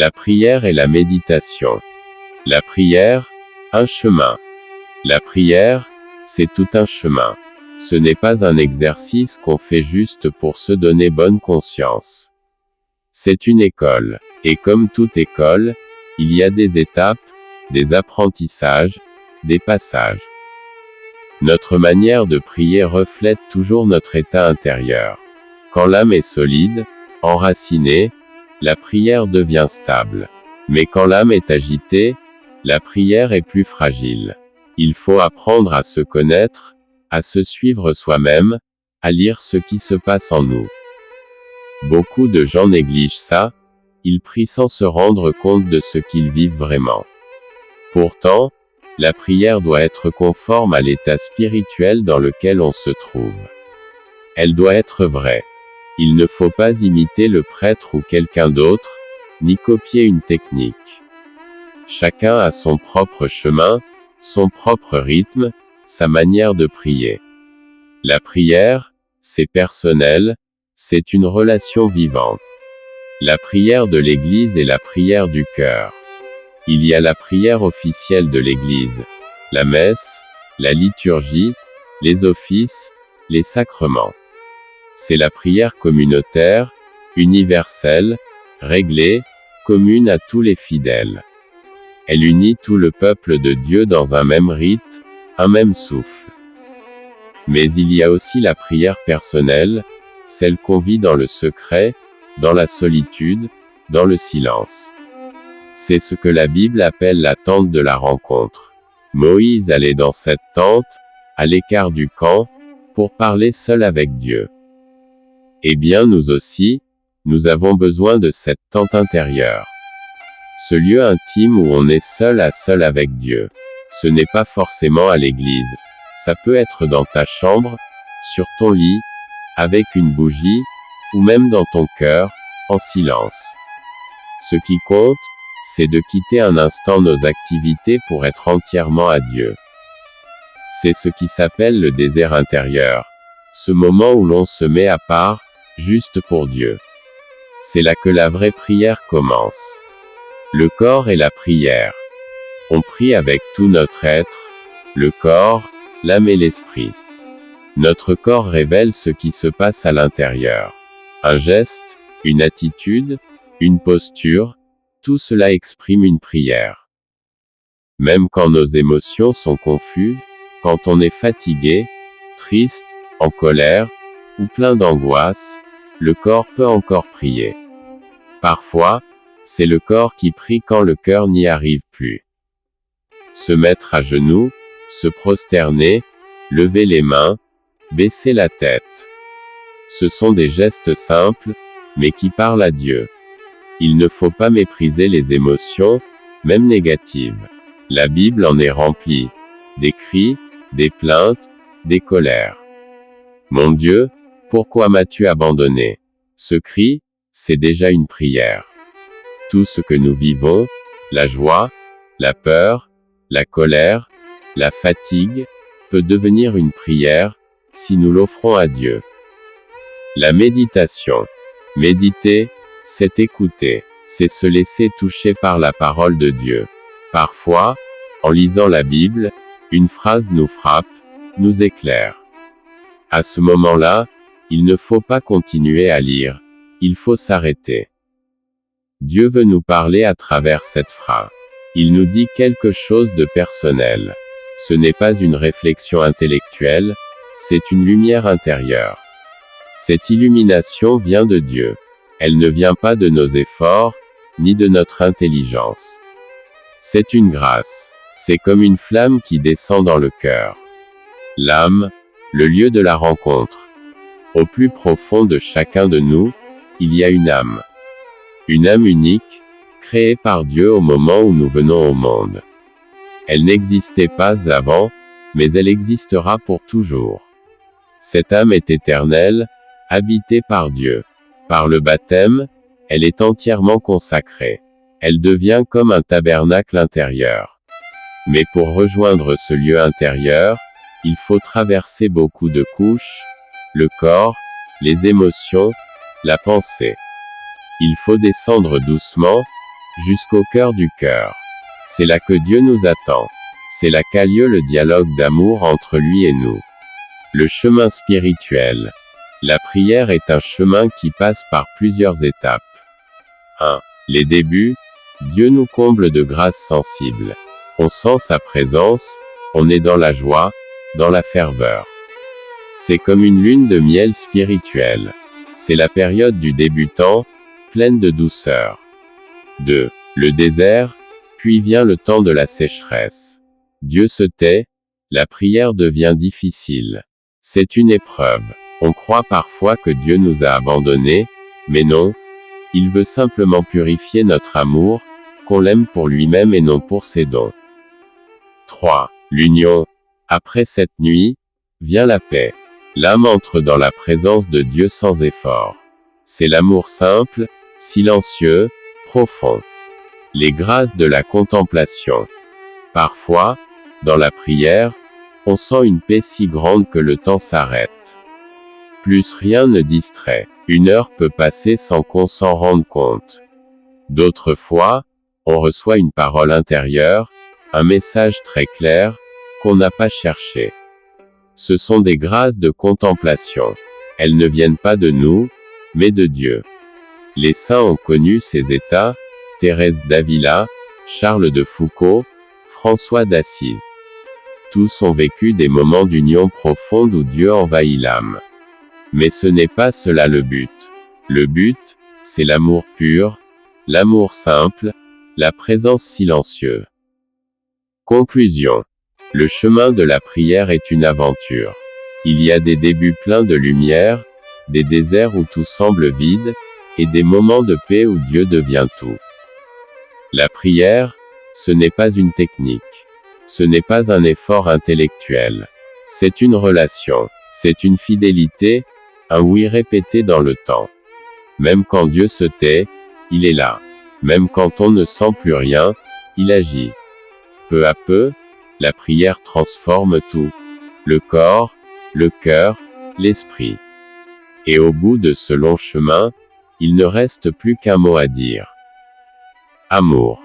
La prière et la méditation. La prière, un chemin. La prière, c'est tout un chemin. Ce n'est pas un exercice qu'on fait juste pour se donner bonne conscience. C'est une école. Et comme toute école, il y a des étapes, des apprentissages, des passages. Notre manière de prier reflète toujours notre état intérieur. Quand l'âme est solide, enracinée, la prière devient stable. Mais quand l'âme est agitée, la prière est plus fragile. Il faut apprendre à se connaître, à se suivre soi-même, à lire ce qui se passe en nous. Beaucoup de gens négligent ça, ils prient sans se rendre compte de ce qu'ils vivent vraiment. Pourtant, la prière doit être conforme à l'état spirituel dans lequel on se trouve. Elle doit être vraie. Il ne faut pas imiter le prêtre ou quelqu'un d'autre, ni copier une technique. Chacun a son propre chemin, son propre rythme, sa manière de prier. La prière, c'est personnel, c'est une relation vivante. La prière de l'Église est la prière du cœur. Il y a la prière officielle de l'Église, la messe, la liturgie, les offices, les sacrements. C'est la prière communautaire, universelle, réglée, commune à tous les fidèles. Elle unit tout le peuple de Dieu dans un même rite, un même souffle. Mais il y a aussi la prière personnelle, celle qu'on vit dans le secret, dans la solitude, dans le silence. C'est ce que la Bible appelle la tente de la rencontre. Moïse allait dans cette tente, à l'écart du camp, pour parler seul avec Dieu. Eh bien nous aussi, nous avons besoin de cette tente intérieure. Ce lieu intime où on est seul à seul avec Dieu. Ce n'est pas forcément à l'église. Ça peut être dans ta chambre, sur ton lit, avec une bougie, ou même dans ton cœur, en silence. Ce qui compte, c'est de quitter un instant nos activités pour être entièrement à Dieu. C'est ce qui s'appelle le désert intérieur. Ce moment où l'on se met à part, juste pour Dieu. C'est là que la vraie prière commence. Le corps et la prière. On prie avec tout notre être, le corps, l'âme et l'esprit. Notre corps révèle ce qui se passe à l'intérieur. Un geste, une attitude, une posture, tout cela exprime une prière. Même quand nos émotions sont confuses, quand on est fatigué, triste, en colère, ou plein d'angoisse, le corps peut encore prier. Parfois, c'est le corps qui prie quand le cœur n'y arrive plus. Se mettre à genoux, se prosterner, lever les mains, baisser la tête. Ce sont des gestes simples, mais qui parlent à Dieu. Il ne faut pas mépriser les émotions, même négatives. La Bible en est remplie. Des cris, des plaintes, des colères. Mon Dieu, pourquoi m'as-tu abandonné? Ce cri, c'est déjà une prière. Tout ce que nous vivons, la joie, la peur, la colère, la fatigue, peut devenir une prière, si nous l'offrons à Dieu. La méditation. Méditer, c'est écouter, c'est se laisser toucher par la parole de Dieu. Parfois, en lisant la Bible, une phrase nous frappe, nous éclaire. À ce moment-là, il ne faut pas continuer à lire, il faut s'arrêter. Dieu veut nous parler à travers cette phrase. Il nous dit quelque chose de personnel. Ce n'est pas une réflexion intellectuelle, c'est une lumière intérieure. Cette illumination vient de Dieu. Elle ne vient pas de nos efforts, ni de notre intelligence. C'est une grâce. C'est comme une flamme qui descend dans le cœur. L'âme, le lieu de la rencontre. Au plus profond de chacun de nous, il y a une âme. Une âme unique, créée par Dieu au moment où nous venons au monde. Elle n'existait pas avant, mais elle existera pour toujours. Cette âme est éternelle, habitée par Dieu. Par le baptême, elle est entièrement consacrée. Elle devient comme un tabernacle intérieur. Mais pour rejoindre ce lieu intérieur, il faut traverser beaucoup de couches, le corps, les émotions, la pensée. Il faut descendre doucement, jusqu'au cœur du cœur. C'est là que Dieu nous attend. C'est là qu'a lieu le dialogue d'amour entre lui et nous. Le chemin spirituel. La prière est un chemin qui passe par plusieurs étapes. 1. Les débuts. Dieu nous comble de grâces sensibles. On sent sa présence, on est dans la joie, dans la ferveur. C'est comme une lune de miel spirituelle. C'est la période du débutant, pleine de douceur. 2. Le désert, puis vient le temps de la sécheresse. Dieu se tait, la prière devient difficile. C'est une épreuve. On croit parfois que Dieu nous a abandonnés, mais non, il veut simplement purifier notre amour, qu'on l'aime pour lui-même et non pour ses dons. 3. L'union. Après cette nuit, vient la paix. L'âme entre dans la présence de Dieu sans effort. C'est l'amour simple, silencieux, profond. Les grâces de la contemplation. Parfois, dans la prière, on sent une paix si grande que le temps s'arrête. Plus rien ne distrait. Une heure peut passer sans qu'on s'en rende compte. D'autres fois, on reçoit une parole intérieure, un message très clair, qu'on n'a pas cherché. Ce sont des grâces de contemplation. Elles ne viennent pas de nous, mais de Dieu. Les saints ont connu ces états, Thérèse d'Avila, Charles de Foucault, François d'Assise. Tous ont vécu des moments d'union profonde où Dieu envahit l'âme. Mais ce n'est pas cela le but. Le but, c'est l'amour pur, l'amour simple, la présence silencieuse. Conclusion. Le chemin de la prière est une aventure. Il y a des débuts pleins de lumière, des déserts où tout semble vide, et des moments de paix où Dieu devient tout. La prière, ce n'est pas une technique. Ce n'est pas un effort intellectuel. C'est une relation. C'est une fidélité, un oui répété dans le temps. Même quand Dieu se tait, il est là. Même quand on ne sent plus rien, il agit. Peu à peu, la prière transforme tout. Le corps, le cœur, l'esprit. Et au bout de ce long chemin, il ne reste plus qu'un mot à dire. Amour.